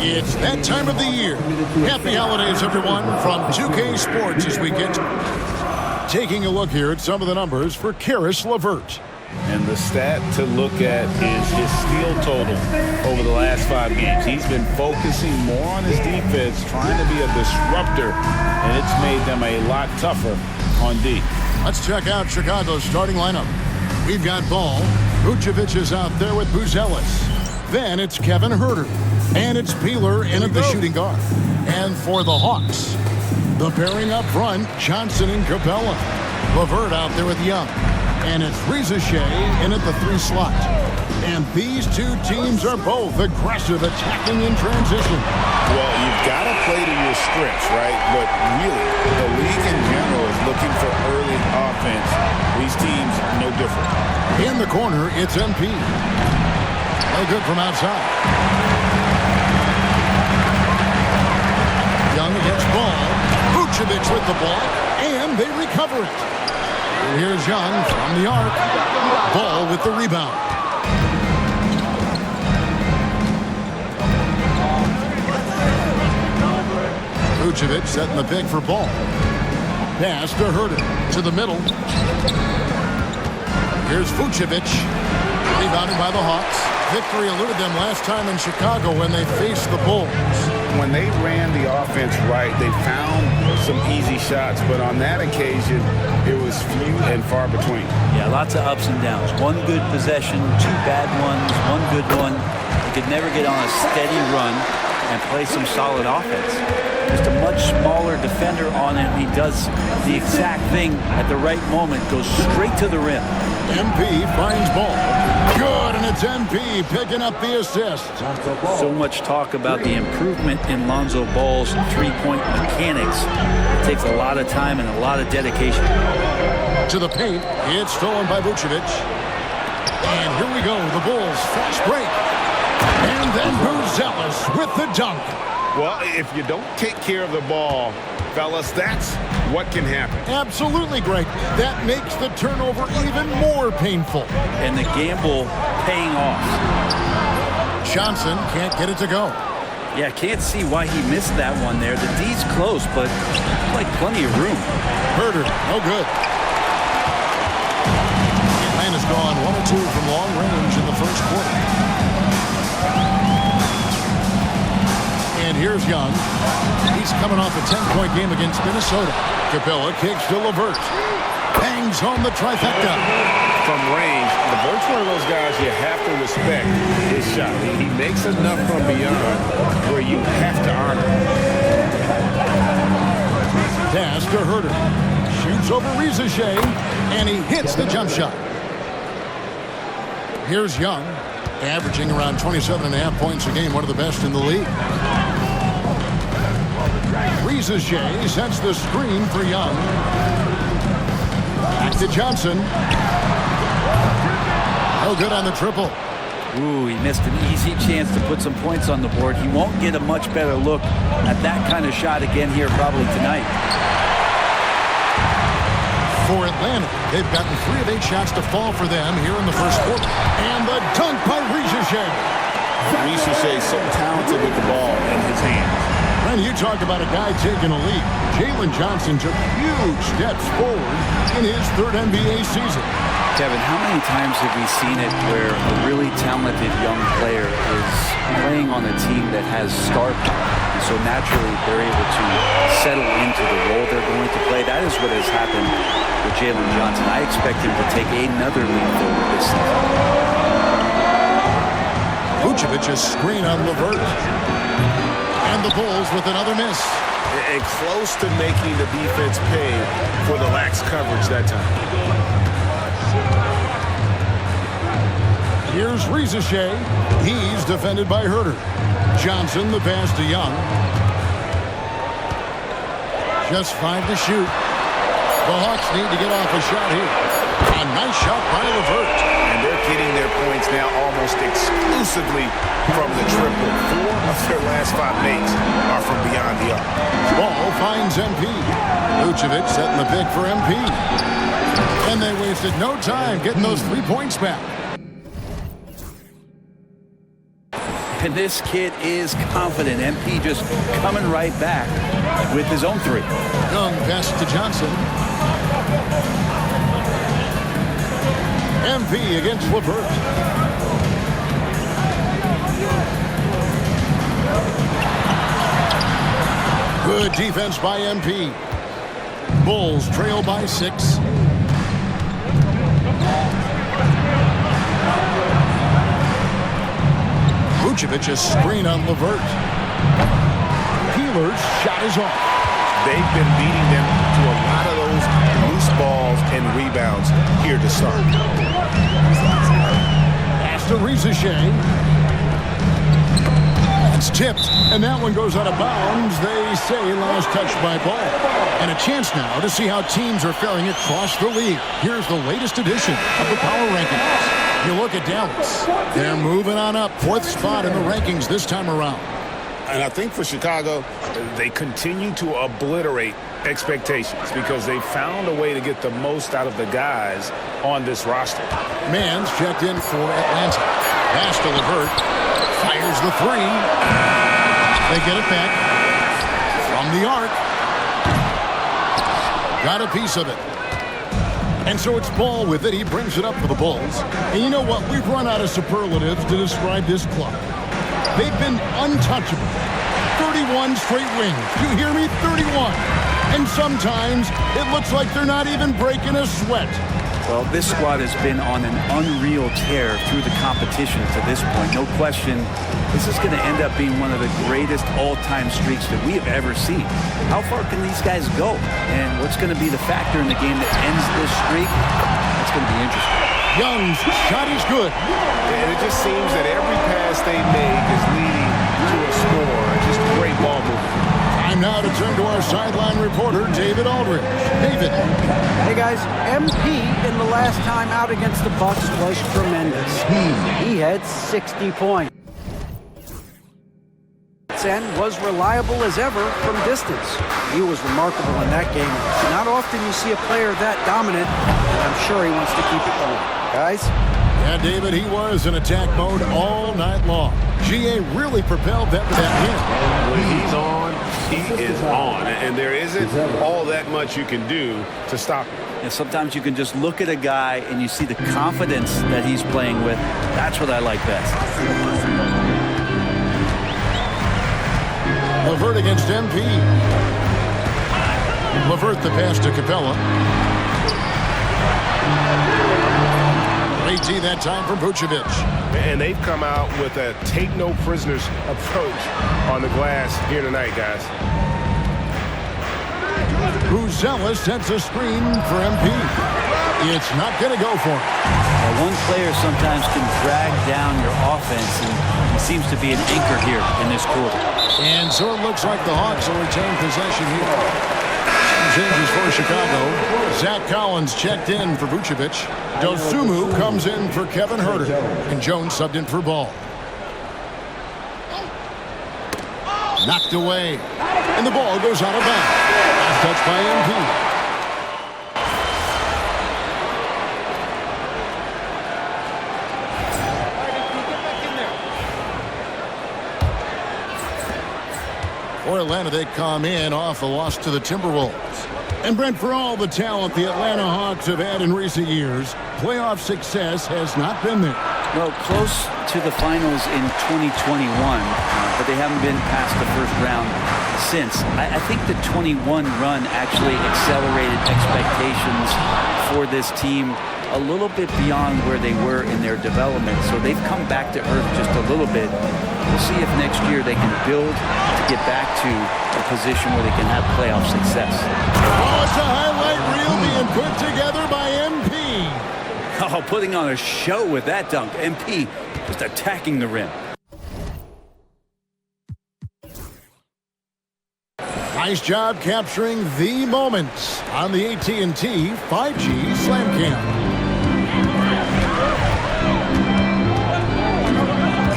It's that time of the year. Happy holidays, everyone, from 2K Sports as we get taking a look here at some of the numbers for Caris LeVert. And the stat to look at is his steal total over the last 5 games. He's been focusing more on his defense, trying to be a disruptor, and it's made them a lot tougher on D. Let's check out Chicago's starting lineup. We've got Ball. Vucevic is out there with Buzelis. Then it's Kevin Huerter. And it's Peeler in at the shooting guard. And for the Hawks, the pairing up front, Johnson and Capella. LeVert out there with Young. And it's Reza Shea in at the 3 slot. And these two teams are both aggressive, attacking in transition. Well, you've got to play to your strengths, right? But really, the league in general is looking for early offense. These teams, no different. In the corner, it's MP. No good from outside. Young against Ball. Vucevic with the ball, and they recover it. And here's Young from the arc. Ball with the rebound. Vucevic setting the pick for Ball. Pass to Huerter. To the middle. Here's Vucevic. Rebounded by the Hawks. Victory eluded them last time in Chicago when they faced the Bulls. When they ran the offense right, they found some easy shots, but on that occasion, it was few and far between. Yeah, lots of ups and downs. One good possession, 2 bad ones, one good one. He could never get on a steady run and play some solid offense. Just a much smaller defender on him. He does the exact thing at the right moment, goes straight to the rim. MP finds Ball. Good, and it's MP picking up the assist. So much talk about the improvement in Lonzo Ball's three-point mechanics. It takes a lot of time and a lot of dedication. To the paint, it's stolen by Vucevic. And here we go, the Bulls fast break. And then Buzelis with the dunk. Well, if you don't take care of the ball, fellas, that's what can happen. Absolutely, Greg. That makes the turnover even more painful. And the gamble paying off. Johnson can't get it to go. Yeah, can't see why he missed that one there. The D's close, but like plenty of room. Huerter, no good. Atlanta's gone 1 or 2 from long range in the first quarter. And here's Young. He's coming off a 10-point game against Minnesota. Capella kicks to LeVert. Bangs home the trifecta. From range, LeVert's one of those guys you have to respect his shot. He makes enough from beyond where you have to honor him. Pass to Huerter. Shoots over Reza Shea, and he hits the jump shot. Here's Young, averaging around 27.5 points a game, one of the best in the league. Reza Shea sets the screen for Young. Back to Johnson. No good on the triple. Ooh, he missed an easy chance to put some points on the board. He won't get a much better look at that kind of shot again here probably tonight. For Atlanta, they've gotten 3 of 8 shots to fall for them here in the first quarter. And the dunk by Reza Shea. Reza Shea so talented with the ball in his hands. When you talk about a guy taking a lead, Jalen Johnson took huge steps forward in his 3rd NBA season. Kevin, how many times have we seen it where a really talented young player is playing on a team that has star power? And so naturally, they're able to settle into the role they're going to play. That is what has happened with Jalen Johnson. I expect him to take another leap forward this season. Vucevic's screen on LeVert. And the Bulls with another miss. And close to making the defense pay for the lax coverage that time. Here's Reza Shea. He's defended by Huerter. Johnson, the pass to Young. Just 5 to shoot. The Hawks need to get off a shot here. A nice shot by LeVert. And they're getting their points now almost exclusively from the triple. 4 of their last 5 makes are from beyond the arc. Ball finds MP. Vucevic setting the pick for MP. And they wasted no time getting those 3 points back. And this kid is confident. MP just coming right back with his own three. Young pass to Johnson. MP against LeVert. Good defense by MP. Bulls trail by 6. Vucevic's screen on LeVert. Peeler's shot is off. They've been beating them to a lot of those loose balls and rebounds here to start. Pass to Rizachet. It's tipped, and that one goes out of bounds. They say last touch by Ball. And a chance now to see how teams are faring across the league. Here's the latest edition of the Power Rankings. You look at Dallas. They're moving on up. 4th spot in the rankings this time around. And I think for Chicago, They continue to obliterate expectations because they found a way to get the most out of the guys on this roster. Mann's checked in for Atlanta. Pass to LeVert. Fires the 3. They get it back from the arc. Got a piece of it. And so it's Ball with it. He brings it up for the Bulls. And you know what? We've run out of superlatives to describe this club. They've been untouchable. 31 straight wins. You hear me? 31. And sometimes it looks like they're not even breaking a sweat. Well, this squad has been on an unreal tear through the competition to this point. No question, this is going to end up being one of the greatest all-time streaks that we have ever seen. How far can these guys go? And what's going to be the factor in the game that ends this streak? It's going to be interesting. Young's shot is good. and it just seems that every pass they make is leading to a score. Just great ball movement. Time now to turn to our sideline reporter, David Aldridge. David. Hey guys, MP in the last time out against the Bucks was tremendous. He had 60 points and was reliable as ever from distance. He was remarkable in that game. Not often you see a player that dominant, and I'm sure he wants to keep it going. Guys? Yeah, David, he was in attack mode all night long. GA really propelled that win. When he's on, he is on. And there isn't all that much you can do to stop him. And sometimes you can just look at a guy and you see the confidence that he's playing with. That's what I like best. LeVert against MP. LeVert the pass to Capella. Late tee that time from Vucevic. And they've come out with a take-no-prisoners approach on the glass here tonight, guys. Buzelis sets a screen for MP. It's not going to go for him. Now, one player sometimes can drag down your offense, and he seems to be an anchor here in this quarter. And so it looks like the Hawks will retain possession here. Changes for Chicago. Zach Collins checked in for Vucevic. Dosunmu comes in for Kevin Huerter. And Jones subbed in for Ball. Knocked away. And the ball goes out of bounds. Last touch by MP. For Atlanta, they come in off a loss to the Timberwolves. And Brent, for all the talent the Atlanta Hawks have had in recent years, playoff success has not been there. Well, close to the finals in 2021, but they haven't been past the first round since. I think the 21 run actually accelerated expectations for this team a little bit beyond where they were in their development. So they've come back to earth just a little bit. We'll see if next year they can build to get back to a position where they can have playoff success. Oh, it's a highlight reel being put together by MP. Oh, putting on a show with that dunk. MP just attacking the rim. Nice job capturing the moments on the AT&T 5G Slam Cam.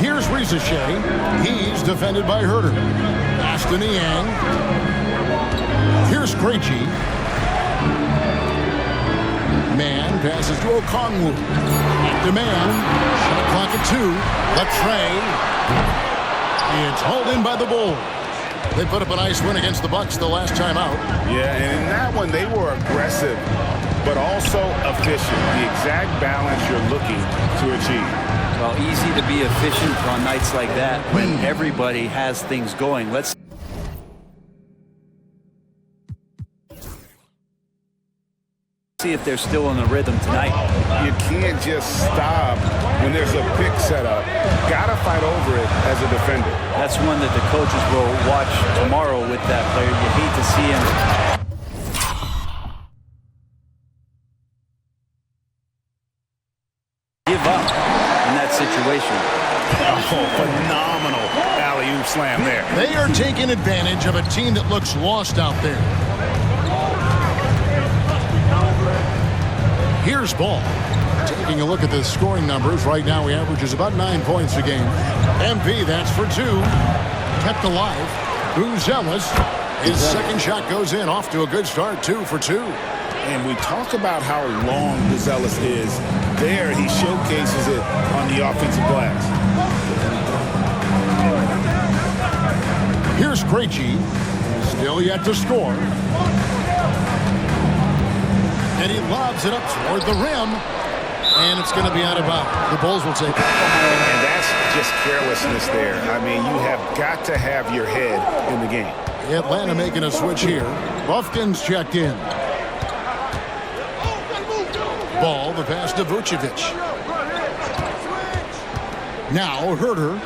Here's Rizachet. He's defended by Huerter. Pass to Niang. Here's Krejci. Mann passes to Okongwu. Back to Mann. Shot clock at 2. Latre. It's hauled in by the Bulls. They put up a nice win against the Bucks the last time out. Yeah, and in that one, they were aggressive, but also efficient. The exact balance you're looking to achieve. Well, easy to be efficient on nights like that when everybody has things going. Let's see if they're still in the rhythm tonight. You can't just stop when there's a pick set up. Gotta fight over it as a defender. That's one that the coaches will watch tomorrow with that player. You hate to see him give up in that situation. Oh, phenomenal alley-oop slam there. They are taking advantage of a team that looks lost out there. Here's Ball. Taking a look at the scoring numbers, right now he averages about 9 points a game. MP, that's for 2. Kept alive. Buzelis, his second shot goes in, off to a good start, 2 for 2. And we talk about how long Buzelis is. There, he showcases it on the offensive glass. Here's Krejci, still yet to score. And he lobs it up toward the rim. And it's going to be out of bounds. The Bulls will take it. And that's just carelessness there. I mean, you have got to have your head in the game. Atlanta making a switch here. Lufkin's checked in. Ball, the pass to Vucevic. Now Herter.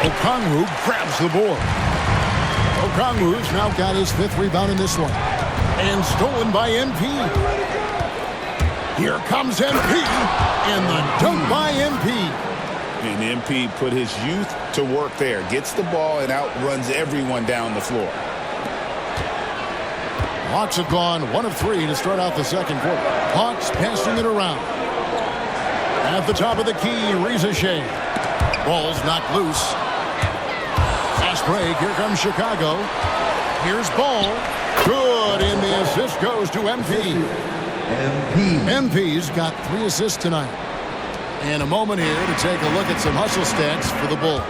Okongwu grabs the board. Okongwu's now got his 5th rebound in this one. And stolen by MP. Here comes MP. And the dunk by MP. And MP put his youth to work there. Gets the ball and outruns everyone down the floor. Hawks have gone 1 of 3 to start out the second quarter. Hawks passing it around. At the top of the key, Reza Shea. Ball's knocked loose. Fast break. Here comes Chicago. Here's Ball. Good, and the assist goes to MP. MP's got 3 assists tonight. And a moment here to take a look at some hustle stats for the Bulls.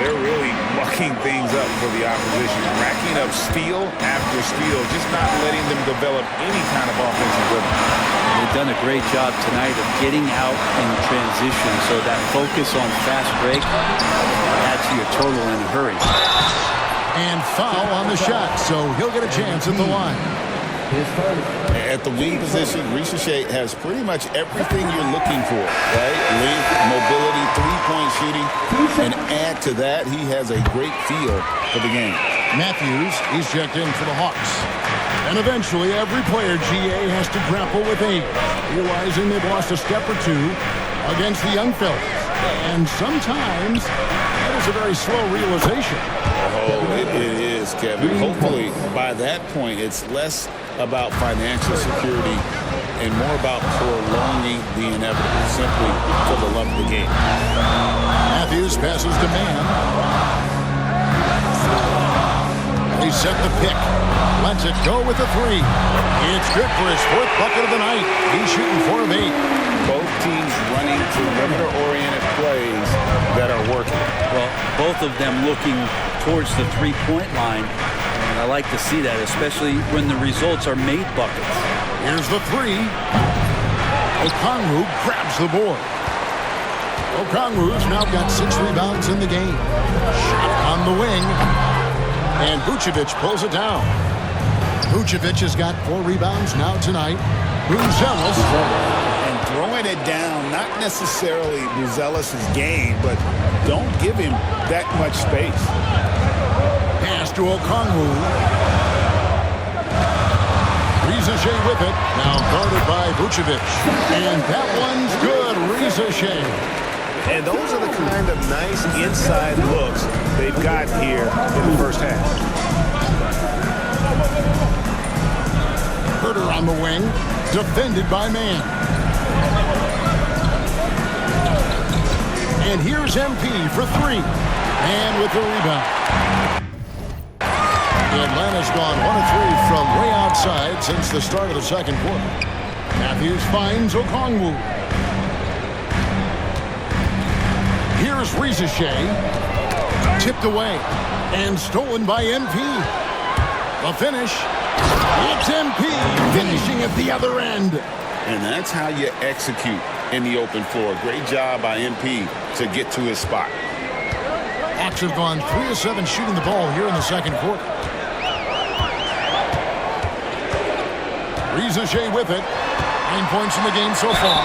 They're really mucking things up for the opposition. Racking up steal after steal, just not letting them develop any kind of offensive rhythm. They've done a great job tonight of getting out in transition, so that focus on fast break adds to your total in a hurry. And foul on the shot, so he'll get a chance at the line. At the wing position, Reza Shea has pretty much everything you're looking for, right? Length, mobility, three-point shooting, and add to that, he has a great feel for the game. Matthews, he's checked in for the Hawks. And eventually, every player, GA, has to grapple with age, realizing they've lost a step or two against the young fellas. And sometimes, that is a very slow realization. Oh, it is, Kevin. Hopefully, by that point, it's less about financial security and more about prolonging the inevitable, simply for the love of the game. Matthews passes to Mann. They set the pick. Lets it go with a 3. It's good for his 4th bucket of the night. He's shooting 4 of 8. Both teams running perimeter-oriented plays that are working. Well, both of them looking towards the three-point line. And I like to see that, especially when the results are made buckets. Here's the 3. Okongwu grabs the board. Okongwu's now got 6 rebounds in the game. Shot on the wing. And Vucevic pulls it down. Vucevic has got 4 rebounds now tonight. Buzelis. And throwing it down, not necessarily Buzelis' game, but don't give him that much space. Pass to Okongwu. Reza Shea with it. Now guarded by Vucevic. And that one's good. Reza Shea. And those are the kind of nice inside looks they've got here in the first half. Herter on the wing. Defended by Mann. And here's MP for 3. And with the rebound. Atlanta's gone 1 of 3 from way outside since the start of the second quarter. Matthews finds Okongwu. Here's Rizachet. Tipped away and stolen by MP. The finish. It's MP finishing at the other end. And that's how you execute in the open floor. Great job by MP to get to his spot. Hawks have gone 3 of 7 shooting the ball here in the second quarter. Rizachet with it. 9 points in the game so far.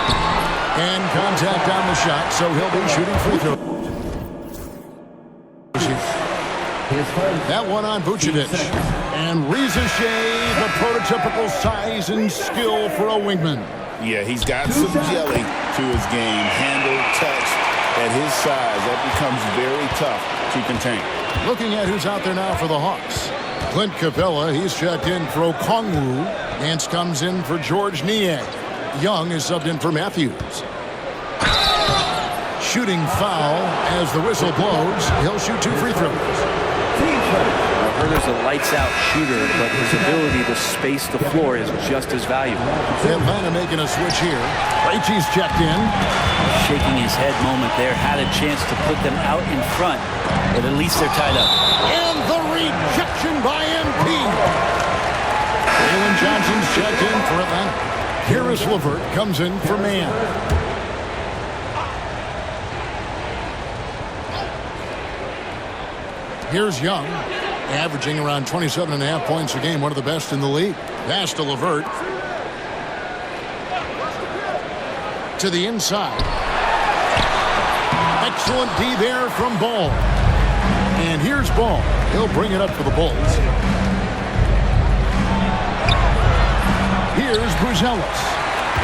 And contact on the shot, so he'll be shooting free throws. That one on Vucevic. And Rizachet, the prototypical size and skill for a wingman. Yeah, he's got some jelly to his game. Handle, touch. At his size, that becomes very tough to contain. Looking at who's out there now for the Hawks. Clint Capella, he's checked in for Okongwu. Nance comes in for George Niang. Young is subbed in for Matthews. Shooting foul as the whistle blows. He'll shoot 2 free throws. Huerter's a lights-out shooter, but his ability to space the floor is just as valuable. Atlanta making a switch here. Krejci's checked in. Shaking his head moment there. Had a chance to put them out in front, but at least they're tied up. And the rejection by MP. Jalen Johnson's checked in for Atlanta. Caris LeVert comes in for Mann. Here's Young, averaging around 27.5 points a game, one of the best in the league. Pass to LeVert. To the inside. Excellent D there from Ball. And here's Ball. He'll bring it up for the Bulls. Here's Buzelis.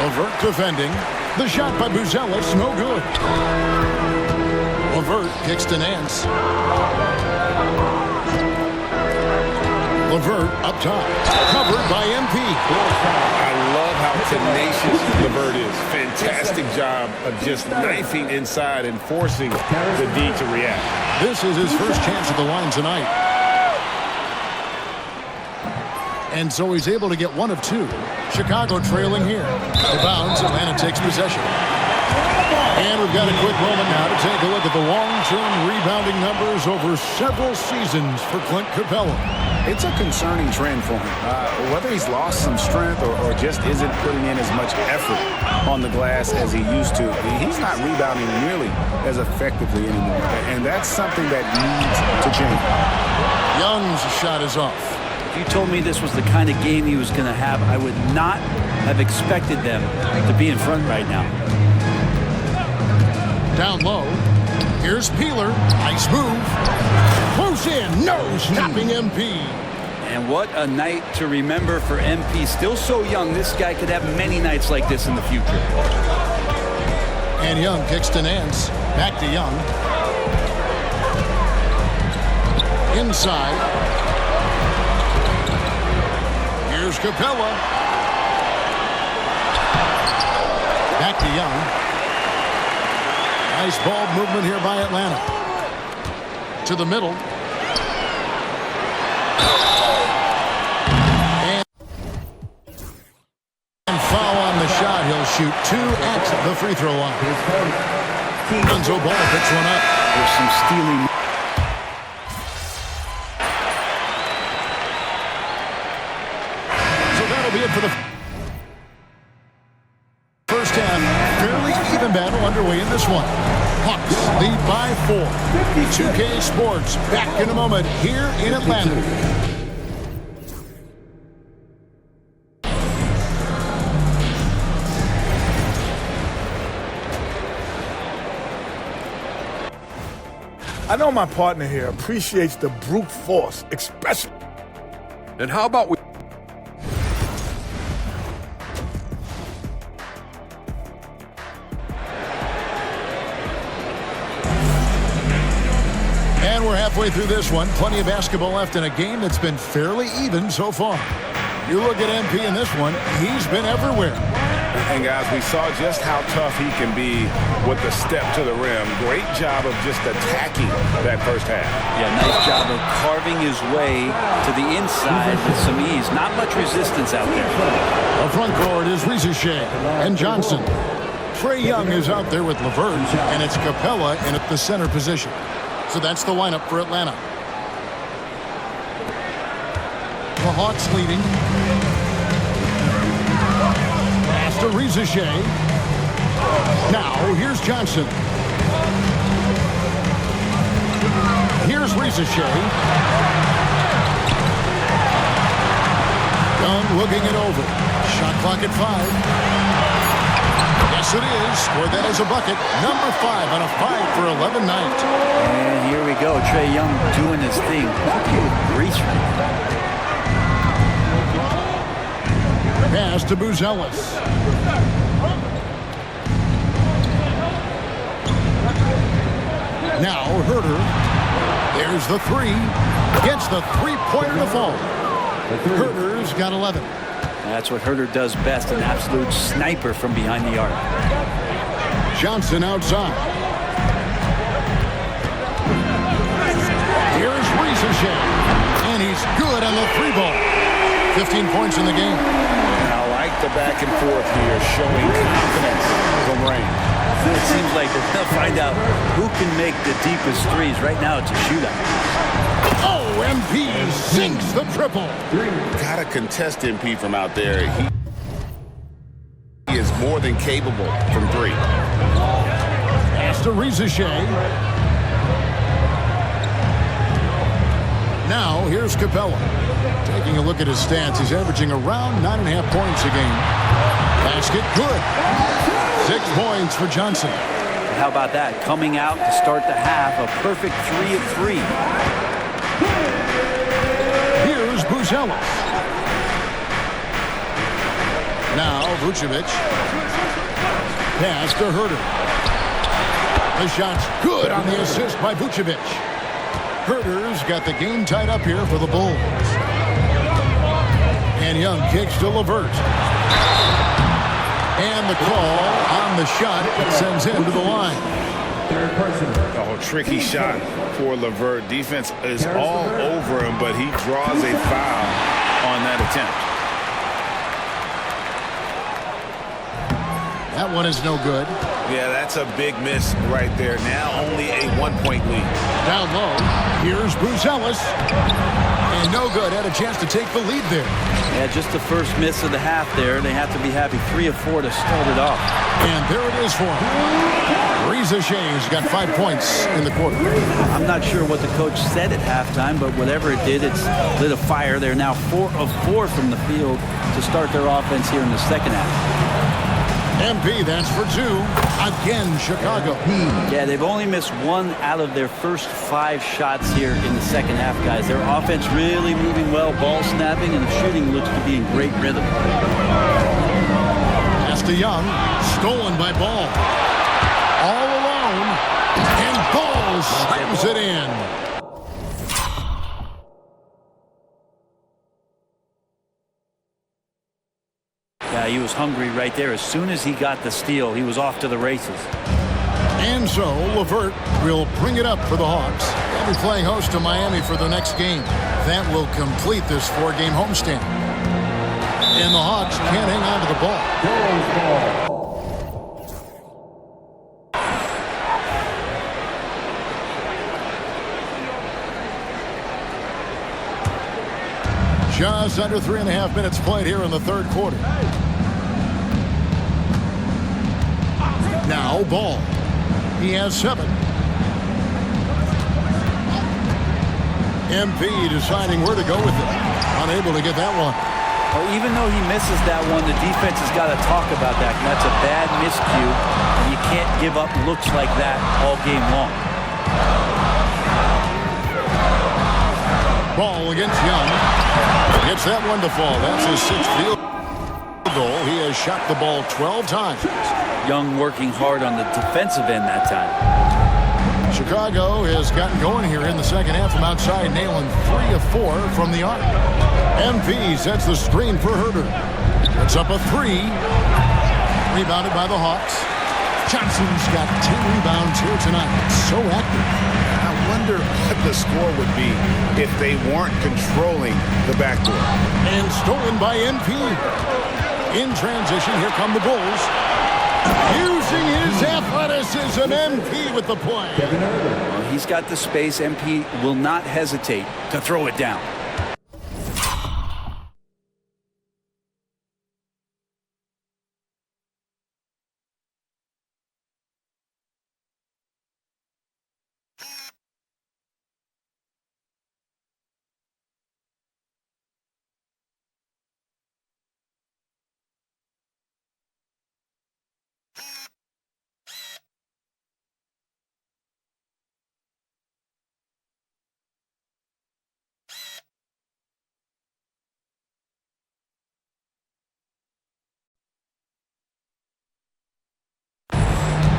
LeVert defending. The shot by Buzelis, no good. LeVert kicks to Nance. LeVert up top. Covered by MP. I love how tenacious LeVert is. Fantastic job of just knifing inside and forcing the D to react. This is his first chance at the line tonight. And so he's able to get 1 of 2. Chicago trailing here. The bounce, Atlanta takes possession. And we've got a quick moment now to take a look at the long-term rebounding numbers over several seasons for Clint Capella. It's a concerning trend for him. Whether he's lost some strength or just isn't putting in as much effort on the glass as he used to, he's not rebounding nearly as effectively anymore. And that's something that needs to change. Young's shot is off. If you told me this was the kind of game he was going to have, I would not have expected them to be in front right now. Down low. Here's Peeler. Nice move. Close in. No. Stopping MP. And what a night to remember for MP. Still so young, this guy could have many nights like this in the future. And Young kicks to Nance. Back to Young. Inside. Here's Capella. Back to Young. Nice ball movement here by Atlanta. To the middle. And foul on the shot. He'll shoot 2 at the free throw line. Lonzo Ball picks one up. There's some stealing. So that'll be it for the first half. Fairly even battle underway in this one. Hawks lead by 4. 2K Sports back in a moment here in Atlanta. I know my partner here appreciates the brute force, especially. And how about we... And we're halfway through this one. Plenty of basketball left in a game that's been fairly even so far. You look at MP in this one, he's been everywhere. And guys, we saw just how tough he can be with the step to the rim. Great job of just attacking that first half. Yeah, nice job of carving his way to the inside with some ease. Not much resistance out there. The front court is Rizachet and Johnson. Trae Young is out there with LeVert, and it's Capella in at the center position. So that's the lineup for Atlanta. The Hawks leading. Pass to Reza Shea. Now, here's Johnson. Here's Reza Shea. Young looking it over. Shot clock at 5. Yes, it is. Scored that as a bucket. Number 5 on a 5-for-11 night. And here we go. Trae Young doing his thing. Grease right now. Pass to Buzelis. Now Herter. There's the 3. Gets the three-pointer to fall. Herter's got 11. That's what Herter does best, an absolute sniper from behind the arc. Johnson outside. Here's Reza Shea. And he's good on the 3-ball. 15 points in the game. I like the back and forth here, showing confidence from Rain. It seems like they'll find out who can make the deepest threes. Right now, it's a shootout. Oh, MP sinks the triple. Got to contest MP from out there. He is more than capable from 3. Pass to Reza Shea. Now, here's Capella. Taking a look at his stats, he's averaging around 9.5 points a game. Basket, good. 6 points for Johnson. How about that? Coming out to start the half, a perfect 3 of 3. Here's Buzelis. Now Vucevic. Pass to Herter. The shot's good on the assist by Vucevic. Herter's got the game tied up here for the Bulls. And Young kicks to LeVert. And the call on the shot that sends him to the line. Oh, tricky shot for LeVert. Defense is all over him, but he draws a foul on that attempt. That one is no good. Yeah, that's a big miss right there. Now only a 1-point lead. Down low, here's Buzelis. And no good. Had a chance to take the lead there. Yeah, just the first miss of the half there. They have to be happy. 3 of 4 to start it off. And there it is for him. Reza Shea's got 5 points in the quarter. I'm not sure what the coach said at halftime, but whatever it did, it's lit a fire. They're now 4 of 4 from the field to start their offense here in the second half. MP, that's for 2. Again, Chicago. Yeah, they've only missed 1 out of their first 5 shots here in the second half, guys. Their offense really moving well, ball snapping, and the shooting looks to be in great rhythm. Pass to Young, stolen by Ball. All alone, and Ball slams it in. Yeah, he was hungry right there. As soon as he got the steal, he was off to the races. And so, LeVert will bring it up for the Hawks. They'll be playing host to Miami for the next game. That will complete this 4-game homestand. And the Hawks can't hang on to the ball. Just under 3.5 minutes played here in the third quarter. Now Ball. He has 7. MP deciding where to go with it. Unable to get that one. Well, even though he misses that one, the defense has got to talk about that. And that's a bad miscue. And you can't give up looks like that all game long. Ball against Young. Gets that one to fall. That's his 6th field goal. He has shot the ball 12 times. Young working hard on the defensive end that time. Chicago has gotten going here in the second half from outside, nailing 3 of 4 from the arc. MP sets the screen for Herter. It's up a 3. Rebounded by the Hawks. Johnson's got 10 rebounds here tonight. So active. I wonder what the score would be if they weren't controlling the backdoor. And stolen by MP. In transition, here come the Bulls. Using his athleticism, MP with the play. Well, he's got the space. MP will not hesitate to throw it down.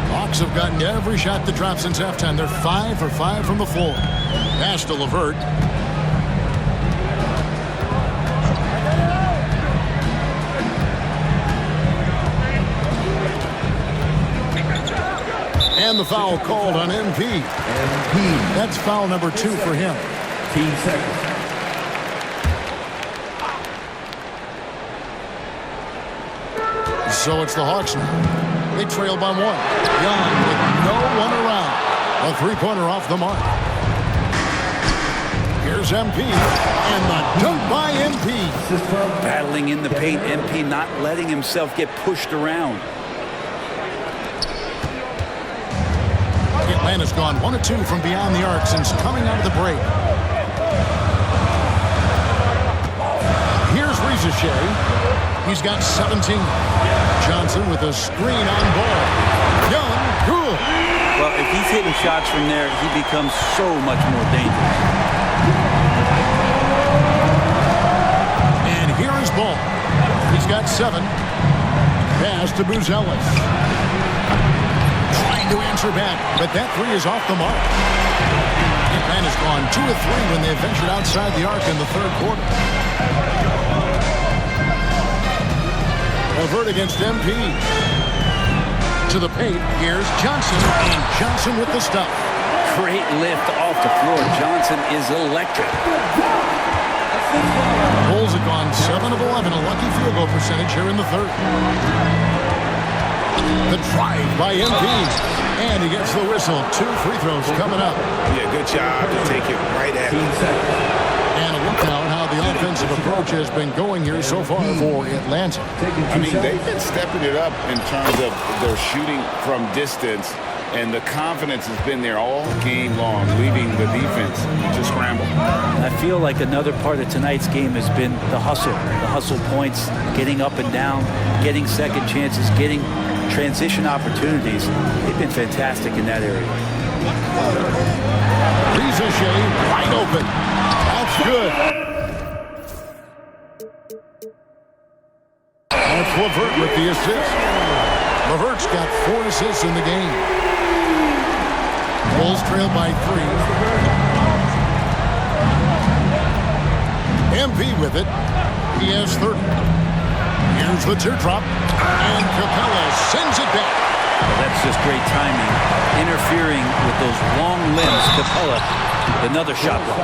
Hawks have gotten every shot that dropped since halftime. They're 5 for 5 from the floor. Pass to LeVert. And the foul called on MP. That's foul number 2 for him. 15 seconds. So it's the Hawks now. They trail by 1. Young with no one around. A three-pointer off the mark. Here's MP. And the dunk by MP. Battling in the paint. MP not letting himself get pushed around. Atlanta's gone 1 of 2 from beyond the arc since coming out of the break. Here's Rizachet. He's got 17. Johnson with a screen on ball. Young, good. Well, if he's hitting shots from there, he becomes so much more dangerous. And here is Ball. He's got 7. Pass to Buzelis. Trying to answer back, but that 3 is off the mark. Atlanta's gone 2 of 3 when they ventured outside the arc in the third quarter. LeVert against MP. To the paint, here's Johnson, and Johnson with the stop. Great lift off the floor. Johnson is electric. Bulls have gone 7 of 11, a lucky field goal percentage here in the third. The drive by MP, and he gets the whistle. 2 free throws coming up. Yeah, good job to take it right at him. And a look now at how the offensive approach has been going here so far for Atlanta. I mean, they've been stepping it up in terms of their shooting from distance, and the confidence has been there all game long, leaving the defense to scramble. I feel like another part of tonight's game has been the hustle points, getting up and down, getting second chances, getting transition opportunities. They've been fantastic in that area. Rizachet wide open. That's good. That's LeVert with the assist. LeVert's got 4 assists in the game. Bulls trail by 3. MP with it. He has 30. Here's the teardrop. And Capella sends it back. Well, that's just great timing. Interfering with those long limbs. Capella with another shot block.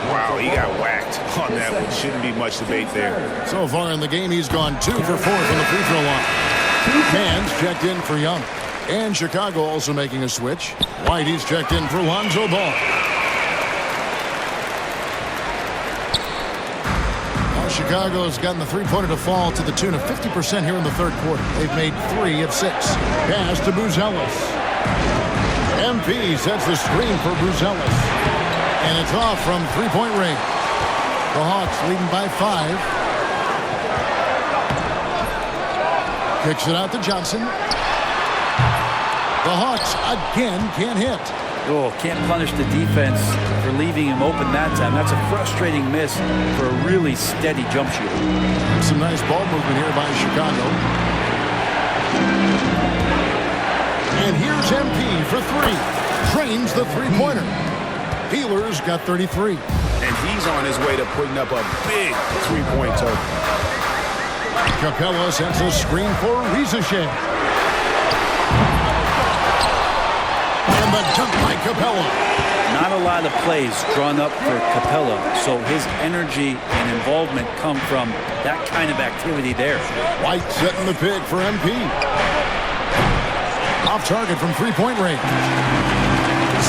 Wow, he got whacked on that one. Shouldn't be much debate there. So far in the game, he's gone 2 for 4 from the free throw line. Mans checked in for Young. And Chicago also making a switch. Whitey's checked in for Lonzo Ball. Well, Chicago's gotten the three-pointer to fall to the tune of 50% here in the third quarter. They've made 3 of 6. Pass to Buzelis. MP sets the screen for Buzelis. And it's off from three-point range. The Hawks leading by 5. Kicks it out to Johnson. The Hawks again can't hit. Oh, can't punish the defense for leaving him open that time. That's a frustrating miss for a really steady jump shooter. Some nice ball movement here by Chicago. And here's MP for 3. Drains the three-pointer. Peeler's got 33. And he's on his way to putting up a big three-point total. Capella sets a screen for Rizachet. And the dunk by Capella. Not a lot of plays drawn up for Capella, so his energy and involvement come from that kind of activity there. White setting the pick for MP. Off target from three-point range.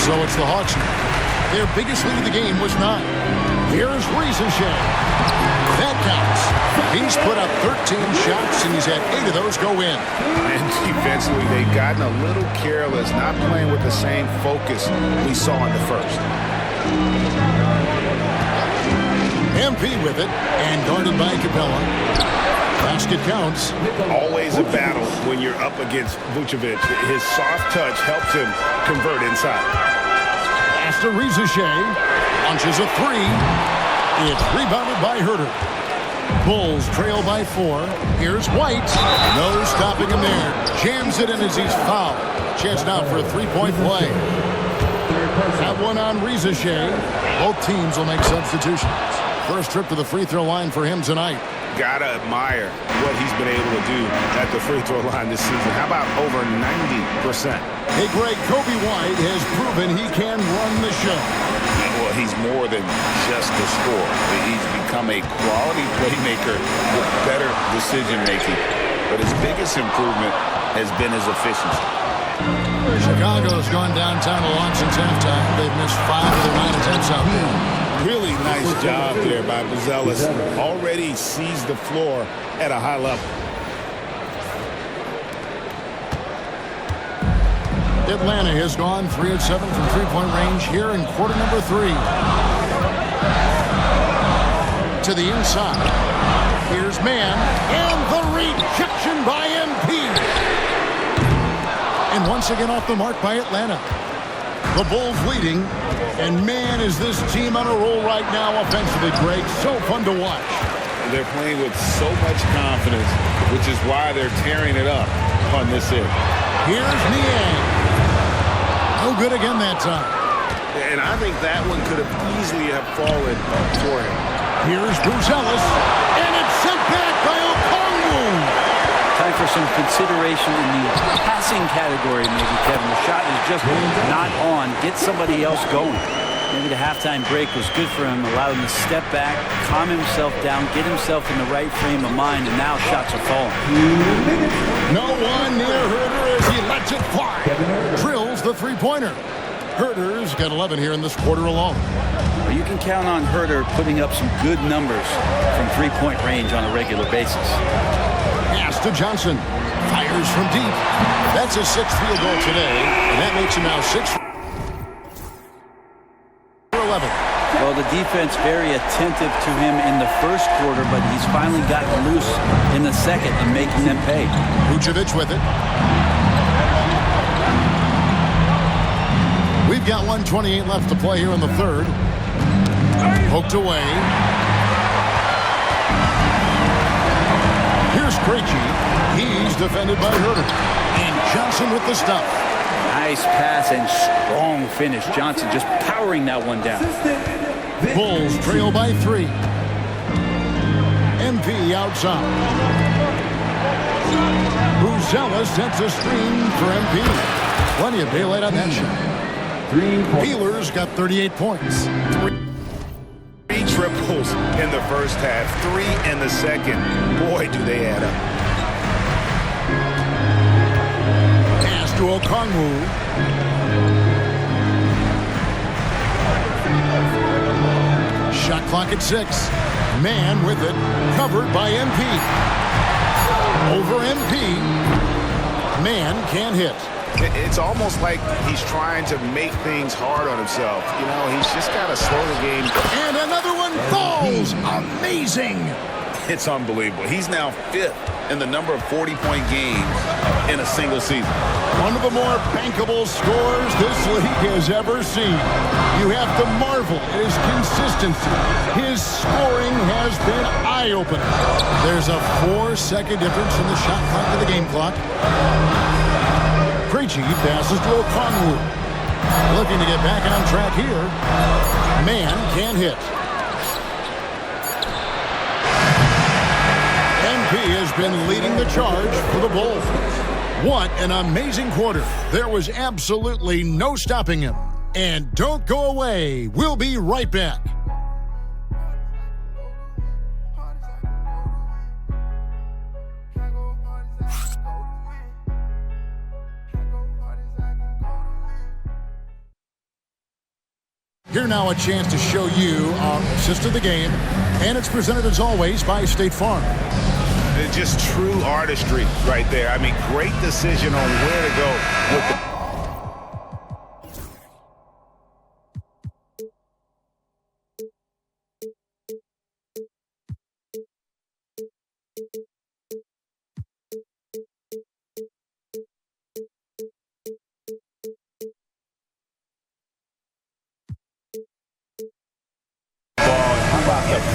So it's the Hawks. Their biggest lead of the game was 9. Here's Ricochet. That counts. He's put up 13 shots, and he's had 8 of those go in. And defensively, they've gotten a little careless, not playing with the same focus we saw in the first. MP with it, and guarded by Capella. Basket counts. Always a battle when you're up against Vucevic. His soft touch helps him convert inside. Pass to Ricochet. Launches a 3. It's rebounded by Herter. Bulls trail by 4. Here's White. No stopping him there. Jams it in as he's fouled. Chance now for a three-point play. That one on Ricochet. Both teams will make substitutions. First trip to the free throw line for him tonight. Gotta admire what he's been able to do at the free throw line this season. How about over 90%? Hey, Greg, Kobe White has proven he can run the show. Well, he's more than just a scorer. He's become a quality playmaker with better decision-making. But his biggest improvement has been his efficiency. Chicago's gone downtown a lot since halftime. They've missed 5 of their 9 attempts out there. Really nice job there by Buzelis. Already sees the floor at a high level. Atlanta has gone 3 of 7 from three-point range here in quarter number 3. To the inside. Here's Mann. And the rejection by MP. And once again off the mark by Atlanta. The Bulls leading. And man, is this team on a roll right now offensively, Greg. So fun to watch. They're playing with so much confidence, which is why they're tearing it up on this end. Here's Niang. No good again that time. And I think that one could have easily have fallen for him. Here's Buzelis. And it's sent back by Okongwu. Time for some consideration in the passing category, maybe, Kevin. The shot is just not on. Get somebody else going. Maybe the halftime break was good for him, allowed him to step back, calm himself down, get himself in the right frame of mind, and now shots are falling. No one near Herter as he lets it fly. Drills the three-pointer. Herter's got 11 here in this quarter alone. Well, you can count on Herter putting up some good numbers from three-point range on a regular basis. Pass to Johnson. Fires from deep. That's his 6th field goal today, and that makes him now 6 for 11. Well, the defense very attentive to him in the first quarter, but he's finally gotten loose in the second and making them pay. Vucevic with it. We've got 1:28 left to play here in the third. Poked away. Here's Krejci. He's defended by Herter. And Johnson with the stuff. Nice pass and strong finish. Johnson just powering that one down. Bulls trail by 3. MP outside. Buzelis sets a screen for MP. Plenty of daylight on that shot. Peeler's got 38 points. 3 triples in the first half, 3 in the second. Boy, do they add up. Pass to Okongwu. Shot clock at 6. Man with it. Covered by MP. Over MP. Man can't hit. It's almost like he's trying to make things hard on himself. You know, he's just got to slow the game. And another one falls. Amazing. It's unbelievable. He's now 5th in the number of 40-point games in a single season. One of the more bankable scores this league has ever seen. You have to marvel at his consistency. His scoring has been eye-opening. There's a 4-second difference in the shot clock to the game clock. Krejci passes to Okongwu. Looking to get back on track here. Man can't hit. MP has been leading the charge for the Bulls. What an amazing quarter. There was absolutely no stopping him. And don't go away. We'll be right back. Here now a chance to show you our assist of the game, and it's presented as always by State Farm. It's just true artistry right there. I mean, great decision on where to go with the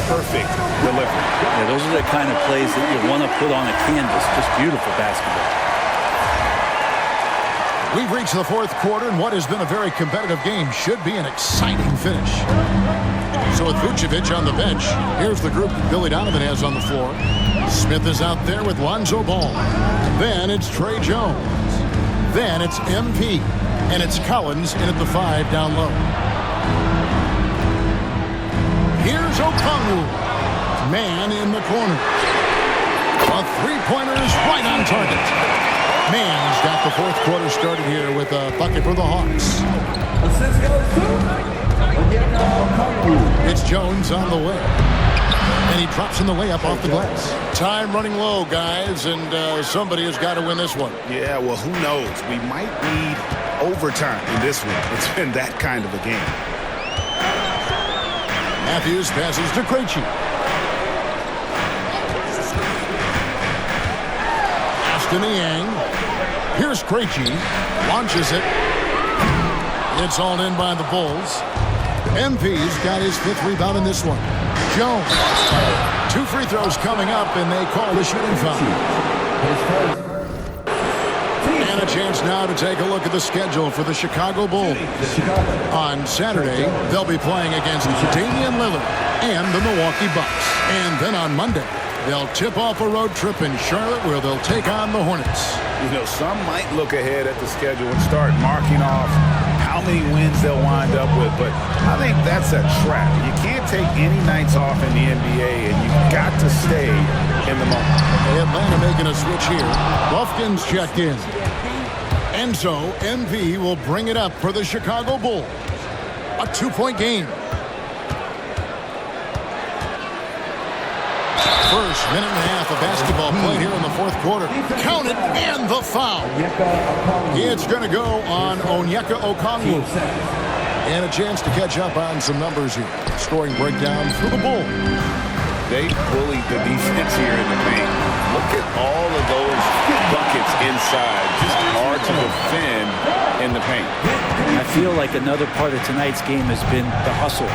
perfect delivery. Yeah, those are the kind of plays that you want to put on a canvas. Just beautiful basketball. We've reached the fourth quarter, and what has been a very competitive game should be an exciting finish. So with Vucevic on the bench, here's the group that Billy Donovan has on the floor. Smith is out there with Lonzo Ball. Then it's Trey Jones. Then it's MP. And it's Collins in at the 5 down low. Here's Okongwu. Man in the corner. A three-pointer is right on target. Man's got the fourth quarter started here with a bucket for the Hawks. It's Jones on the way. And he drops in the layup off the glass. Time running low, guys, and somebody has got to win this one. Yeah, well, who knows? We might need overtime in this one. It's been that kind of a game. Matthews passes to Krejci. Aston Niang. Here's Krejci. Launches it. It's all in by the Bulls. MP's got his 5th rebound in this one. Jones. 2 free throws coming up, and they call the shooting foul. And a chance now to take a look at the schedule for the Chicago Bulls. On Saturday, they'll be playing against Damian Lillard and the Milwaukee Bucks. And then on Monday, they'll tip off a road trip in Charlotte where they'll take on the Hornets. You know, some might look ahead at the schedule and start marking off how many wins they'll wind up with, but I think that's a trap. You can't take any nights off in the NBA, and you've got to stay in the moment. Atlanta making a switch here. Lufkin's checked in. And so, MP will bring it up for the Chicago Bulls. A 2-point game. First minute and a half of basketball play here in the fourth quarter. Counted, and the foul. It's going to go on Onyeka Okongwu. And a chance to catch up on some numbers here. Scoring breakdown for the Bulls. They bullied the defense here in the paint. Look at all of those buckets inside. Just hard to defend in the paint. I feel like another part of tonight's game has been the hustle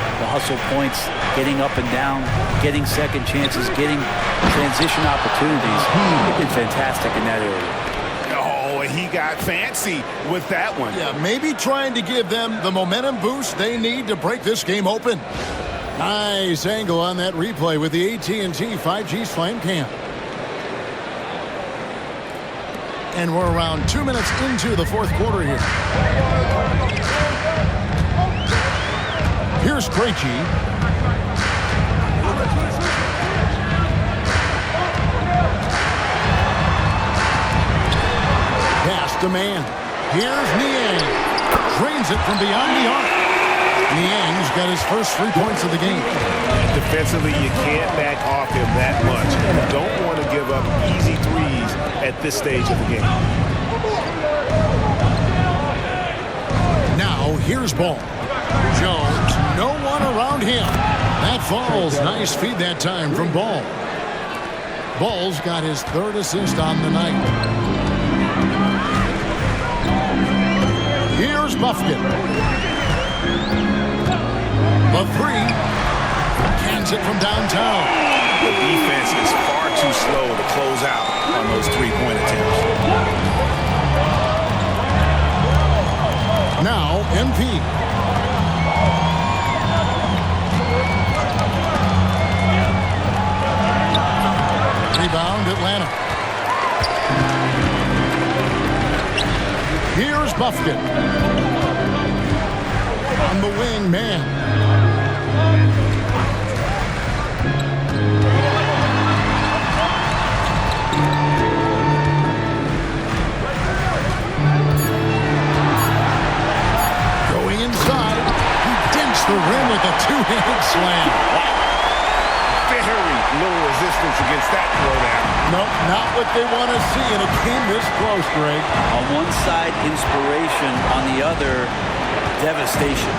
points, getting up and down, getting second chances, getting transition opportunities. They've been fantastic in that area. Oh, he got fancy with that one. Yeah, maybe trying to give them the momentum boost they need to break this game open. Nice angle on that replay with the AT&T 5G Slam Cam. And we're around 2 minutes into the fourth quarter here. Here's Krejci. Pass to man. Here's Niang. Drains it from beyond the arc. Niang's got his first 3 points of the game. Defensively, you can't back off him that much. You don't want to give up easy threes at this stage of the game. Now, here's Ball. Jones, no one around him. That falls. Nice feed that time from Ball. Ball's got his 3rd assist on the night. Here's Buffkin. The 3. Cans it from downtown. The defense is far too slow to close out on those 3-point attempts. Now, MP. Rebound, Atlanta. Here's Buffkin. On the wing, man. Going inside. He dinks the with a two-handed slam. Very little resistance against that throwdown. Nope, not what they want to see, and it came this close, Greg. On one side, inspiration. On the other, devastation.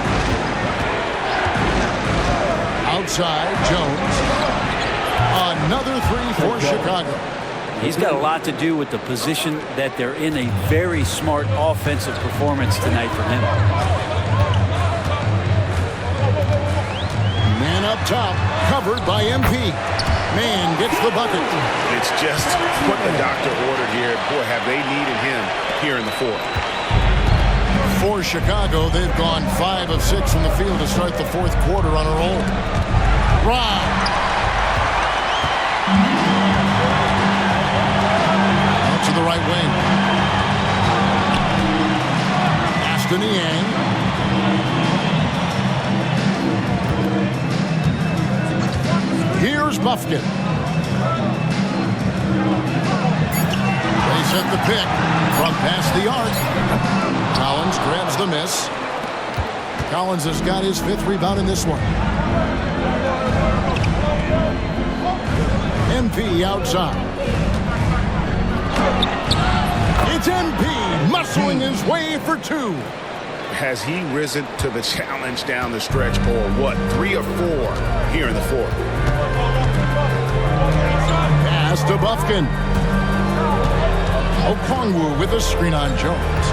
Outside, Jones. Another three for Chicago. He's got a lot to do with the position that they're in. A very smart offensive performance tonight from him. Man up top, covered by MP. Man gets the bucket. It's just what the doctor ordered here. Boy, have they needed him here in the fourth. For Chicago, they've gone 5 of 6 from the field to start the fourth quarter on a roll. Rob. Out to the right wing. Aston Yang. Here's Bufkin. They set the pick from past the arc. Collins grabs the miss. Collins has got his 5th rebound in this one. MP outside. It's MP muscling his way for 2. Has he risen to the challenge down the stretch, or what? 3 or 4 here in the fourth. Pass to Bufkin. Okongwu with a screen on Jones.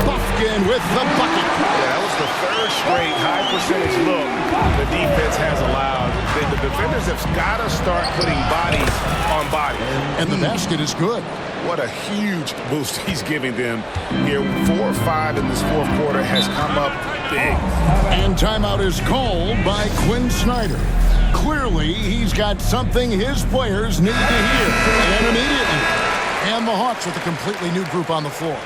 Bufkin with the bucket. Yeah, that was the 3rd straight high percentage look the defense has allowed. The defenders have got to start putting bodies on bodies. And the basket is good. What a huge boost he's giving them here. 4 or 5 in this fourth quarter has come up big. And timeout is called by Quinn Snyder. Clearly, he's got something his players need to hear, and immediately. And the Hawks with a completely new group on the floor.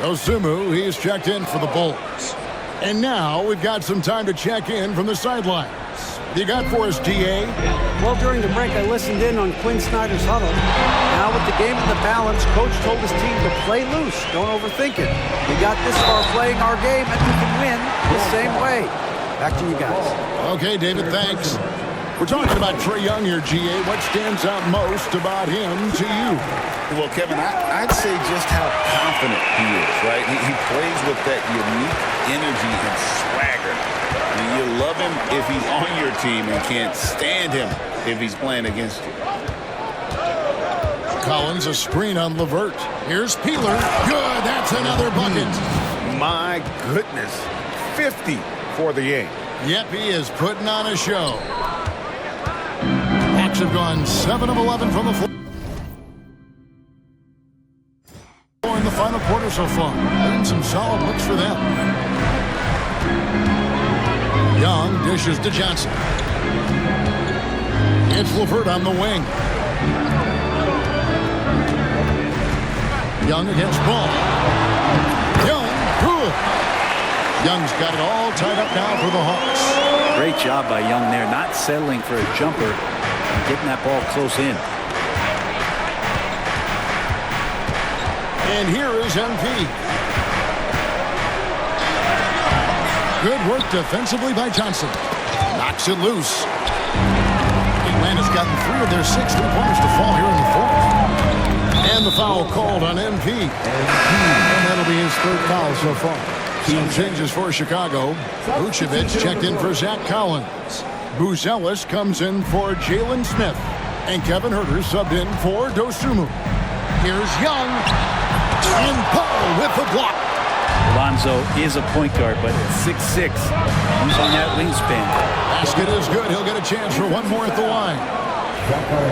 Dosunmu, he's checked in for the Bulls. And now we've got some time to check in from the sidelines. You got for us, DA? Well, during the break, I listened in on Quinn Snyder's huddle. Now with the game in the balance, Coach told his team to play loose. Don't overthink it. We got this far playing our game, and we can win the same way. Back to you guys. Okay, David, thanks. We're talking about Trae Young here, GA. What stands out most about him to you? Well, Kevin, I'd say just how confident he is, right? He plays with that unique energy and swagger. I mean, you love him if he's on your team and can't stand him if he's playing against you. Collins, a screen on LeVert. Here's Peeler. Good, that's another bucket. My goodness. 50 for the game. Yep, he is putting on a show. Hawks have gone 7 of 11 from the floor in the final quarter so far. Getting some solid looks for them. Young dishes to Johnson. It's LeVert on the wing. Young against Ball. Young, good. Young's got it all tied up now for the Hawks. Great job by Young there, not settling for a jumper and getting that ball close in. And here is MP. Good work defensively by Johnson. Knocks it loose. Atlanta's gotten 3 of their 6 3-pointers to fall here in the fourth. And the foul called on MP. And that'll be his 3rd foul so far. Some changes for Chicago. Vucevic checked in for Zach Collins. Buzelis comes in for Jalen Smith. And Kevin Huerter subbed in for Dosunmu. Here's Young. And Paul with the block. Lonzo is a point guard, but at 6'6", he's on that wingspan. Basket is good. He'll get a chance for one more at the line.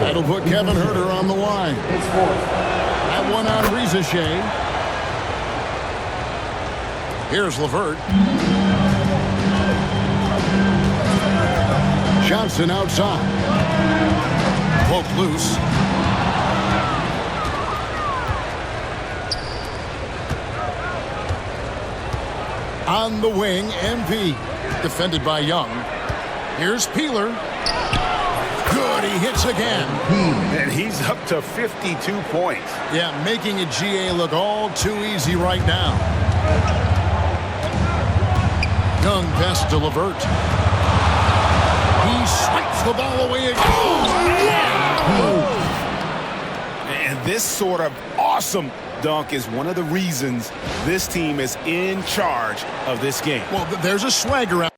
That'll put Kevin Huerter on the line. That one on Rizachet. Here's LeVert. Johnson outside. Poke loose. On the wing, MP. Defended by Young. Here's Peeler. Good, he hits again. And he's up to 52 points. Yeah, making a GA look all too easy right now. Young pass to LeVert. He swipes the ball away again. And this sort of awesome dunk is one of the reasons this team is in charge of this game. Well, there's a swagger out.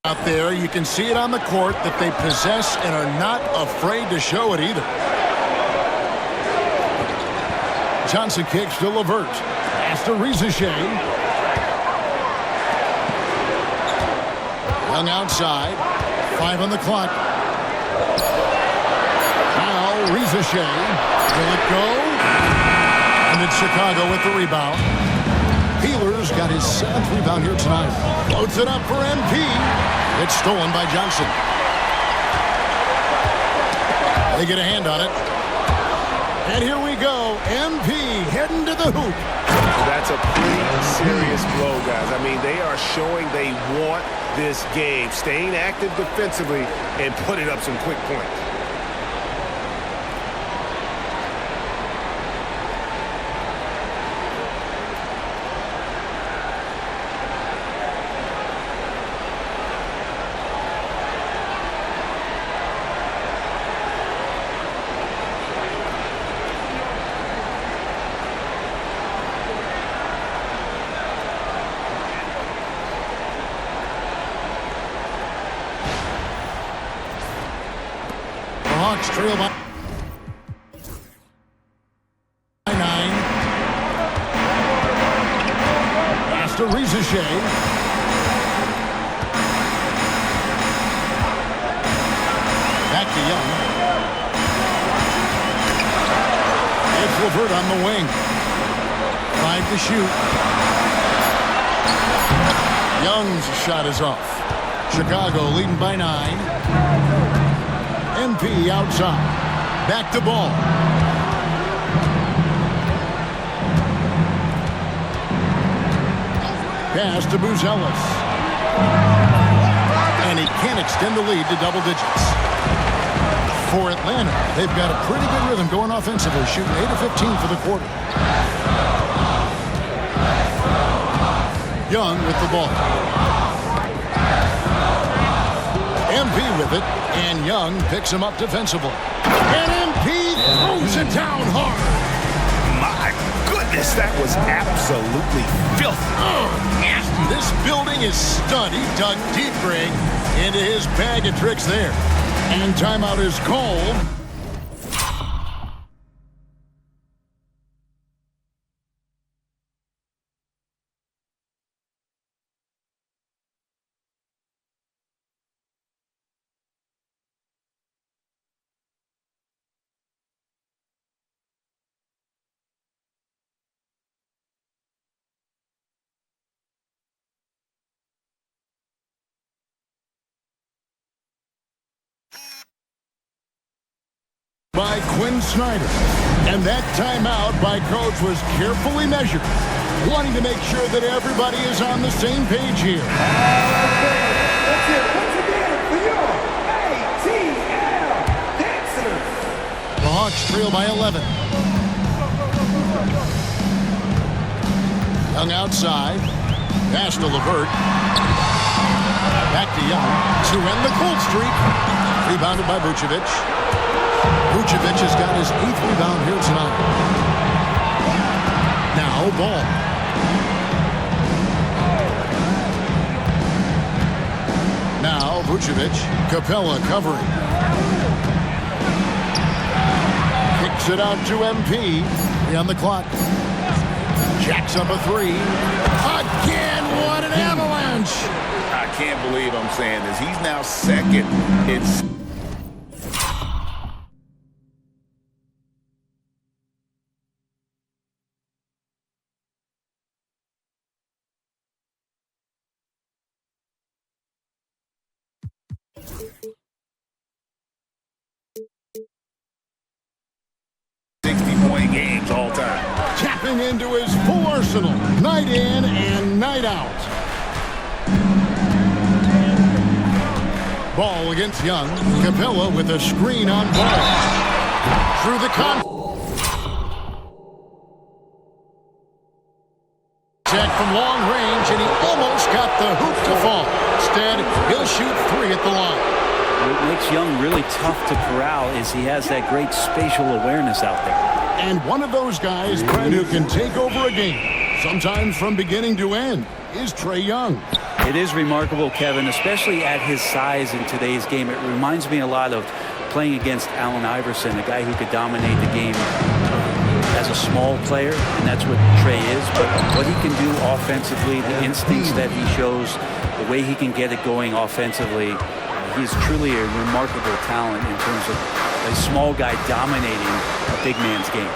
Out there, you can see it on the court that they possess and are not afraid to show it either. Johnson kicks to LeVert. Pass to Rizachet. Young outside. 5 on the clock. Now Rizachet. Will it go? And it's Chicago with the rebound. Peeler's got his 7th rebound here tonight. Floats it up for MP. It's stolen by Johnson. They get a hand on it. And here we go. MP heading to the hoop. That's a pretty serious blow, guys. I mean, they are showing they want this game. Staying active defensively and putting up some quick points. Hawks trail by 9. Pass to Rizachet. Back to Young. It's LeVert on the wing. 5 to shoot. Young's shot is off. Chicago leading by 9. MP outside. Back to ball. Pass to Buzelis. And he can't extend the lead to double digits. For Atlanta, they've got a pretty good rhythm going offensively, shooting 8 of 15 for the quarter. Young with the ball. MP with it, and Young picks him up defensively. And MP throws it down hard. My goodness, that was absolutely filthy. Oh, nasty. This building is stunned. He dug deep, Greg, into his bag of tricks there. And timeout is called. By Quinn Snyder. And that timeout by Coach was carefully measured, wanting to make sure that everybody is on the same page here. That's it. Once again, for your ATL Dancers. The Hawks trail by 11. Young outside. Pass to LeVert. Back to Young to end the cold streak. Rebounded by Vucevic. Vucevic has got his 8th rebound here tonight. Now ball. Now Vucevic. Capella covering. Kicks it out to MP. On the clock. Jacks up a 3. Again, what an avalanche! I can't believe I'm saying this. He's now second in. Tap tapping into his full arsenal, night in and night out. Ball against Young. Capella with a screen on Ball. Through the contact from long range, and he almost got the hoop to fall. Instead, he'll shoot 3 at the line. What makes Young really tough to corral is he has that great spatial awareness out there. And one of those guys, Brent, who can take over a game, sometimes from beginning to end, is Trae Young. It is remarkable, Kevin, especially at his size in today's game. It reminds me a lot of playing against Allen Iverson, a guy who could dominate the game as a small player, and that's what Trae is. But what he can do offensively, the instincts that he shows, the way he can get it going offensively, he's truly a remarkable talent in terms of a small guy dominating a big man's game.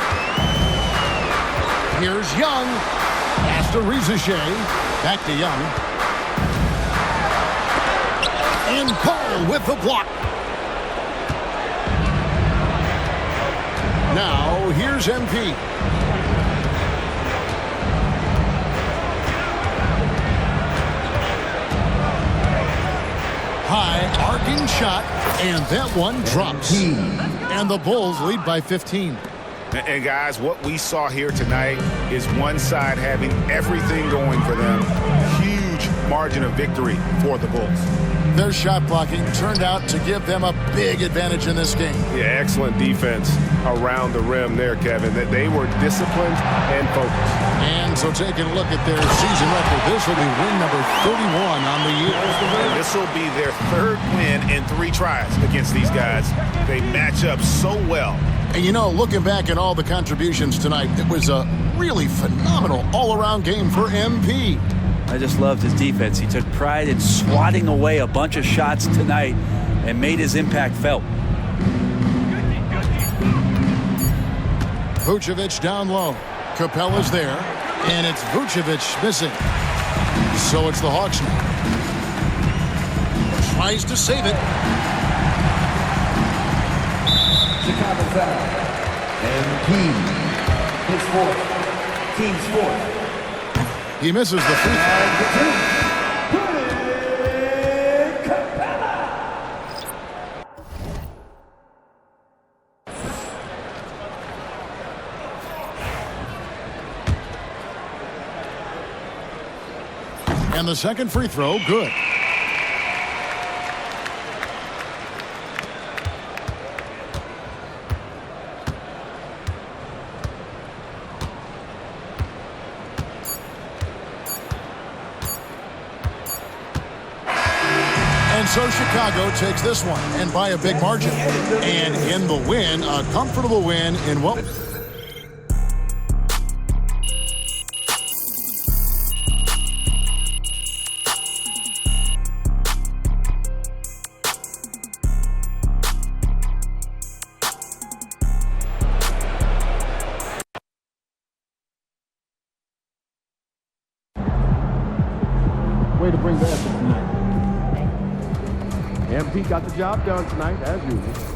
Here's Young. Pass to Rizachet. Back to Young. And Paul with the block. Now, here's MP. High arcing shot, and that one drops. And the Bulls lead by 15. And guys, what we saw here tonight is one side having everything going for them. Huge margin of victory for the Bulls. Their shot blocking turned out to give them a big advantage in this game. Yeah, excellent defense around the rim there, Kevin. That they were disciplined and focused. And so taking a look at their season record, this will be win number 31 on the year. And this will be their 3rd win in 3 tries against these guys. They match up so well. And you know, looking back at all the contributions tonight, it was a really phenomenal all-around game for MP. I just loved his defense. He took pride in swatting away a bunch of shots tonight and made his impact felt. Vucevic down low. Capella's there, and it's Vucevic missing. So it's the Hawks now. Tries to save it. Chicago's out. MP. His 4th. Team's 4th. He misses the free throw. And the second free throw, good. So Chicago takes this one, and by a big margin. And in the win, a comfortable win in what... Way to bring basketball tonight. MP got the job done tonight, as usual.